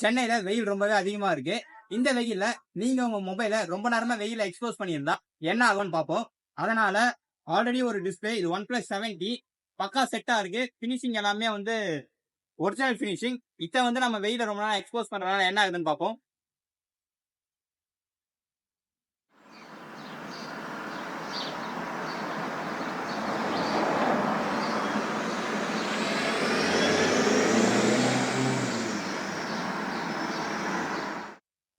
சென்னையில வெயில் ரொம்பவே அதிகமா இருக்கு. இந்த வெயில்ல நீங்க உங்க மொபைல ரொம்ப நேரமா வெயில்ல எக்ஸ்போஸ் பண்ணியிருந்தா என்ன ஆகும்னு பார்ப்போம். அதனால ஆல்ரெடி ஒரு டிஸ்ப்ளே இது OnePlus 7T பக்கா செட்டா இருக்கு. ஃபினிஷிங் எல்லாமே வந்து ஒரிஜினல் ஃபினிஷிங். இத வந்து நம்ம வெயில்ல ரொம்ப நேரம் எக்ஸ்போஸ் பண்றதுனால என்ன ஆகுதுன்னு பார்ப்போம்.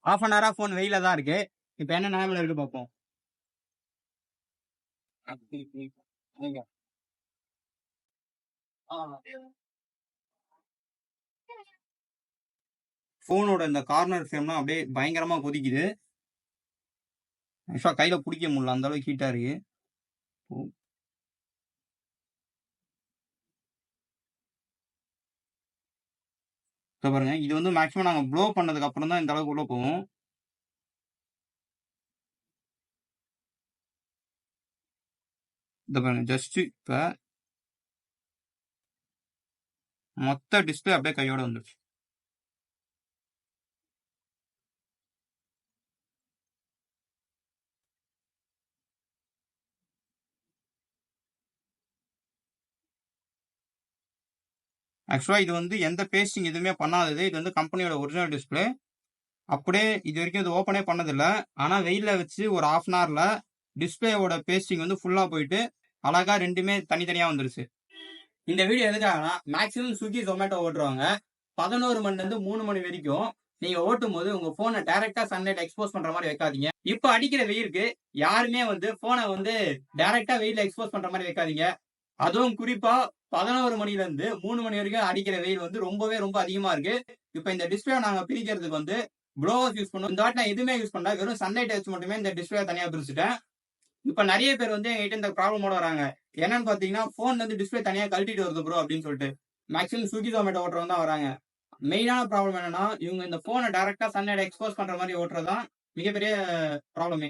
ஹாஃப் அன் ஹவரா ஃபோன் வெயில்ல தான் இருக்கு. இப்ப என்ன நிலைமையில இருக்கு பார்ப்போம். ஃபோனோட இந்த கார்னர் ஃப்ரேம்லாம் அப்படியே பயங்கரமா கொதிக்குது. ஆக்சுவலா கையில பிடிக்க முடியல, அந்த அளவுக்கு ஹீட்டா இருக்கு. இத பாருங்க, இது வந்து மேக்ஸிமம் நாங்க ப்ளோ பண்ணதுக்கு அப்புறம் தான் இந்த அளவுக்கு உள்ள போகும். இத பாருங்க, ஜஸ்ட் இப்ப மொத்த டிஸ்ப்ளே அப்படியே கையோட வந்துருச்சு. ஆக்சுவலா இது வந்து எந்த பேஸ்டிங் எதுவுமே பண்ணாதது. இது வந்து கம்பெனியோட ஒரிஜினல் டிஸ்ப்ளே. அப்படியே இது வரைக்கும் இது ஓப்பனே பண்ணதில்ல. ஆனா வெயில்ல வச்சு ஒரு ஹாஃப் அன் ஹவர்ல டிஸ்ப்ளேவோட பேஸ்டிங் வந்து ஃபுல்லா போயிட்டு அழகா ரெண்டுமே தனித்தனியா வந்துருச்சு. இந்த வீடியோ எதுக்காகனா மேக்ஸிமம் ஸ்விக்கி ஜொமேட்டோ ஓட்டுறவங்க 11 மணில இருந்து 3 மணி வரைக்கும் நீங்க ஓட்டும் போது உங்க போனை டைரக்டா சன்லைட் எக்ஸ்போஸ் பண்ற மாதிரி வைக்காதீங்க. இப்ப அடிக்கிற வெயிலுக்கு யாருமே வந்து போனை வந்து டைரக்டா வெயில எக்ஸ்போஸ் பண்ற மாதிரி வைக்காதீங்க. அதுவும் குறிப்பா 11 மணில இருந்து 3 மணி வரைக்கும் அடிக்கிற வெயில் வந்து ரொம்பவே ரொம்ப அதிகமா இருக்கு. இப்ப இந்த டிஸ்பிளே நாங்க பிரிக்கிறதுக்கு வந்து ப்ளோவர்ஸ் யூஸ் பண்ணுவோம். இந்த வாட்டி நான் எதுவுமே யூஸ் பண்ணல, வெறும் சன்லைட் வச்சு மட்டுமே இந்த டிஸ்பிளே தனியா பிரிச்சுட்டேன். இப்ப நிறைய பேர் வந்து எங்ககிட்ட இந்த ப்ராப்ளமோட வராங்க. என்னன்னு பாத்தீங்கன்னா, போன்ல இருந்து டிஸ்பிளே தனியா கழட்டிட்டு வருது ப்ரோ அப்படின்னு சொல்லிட்டு. மேக்ஸிமம் ஸ்விக்கி ஜொமேட்டோ ஓட்டுறவங்க தான் வராங்க. மெயினான ப்ராப்ளம் என்னன்னா, இவங்க இந்த போனை டைரக்டா சன்லைட் எக்ஸ்போஸ் பண்ற மாதிரி ஓட்டுறதுதான் மிகப்பெரிய ப்ராப்ளமே.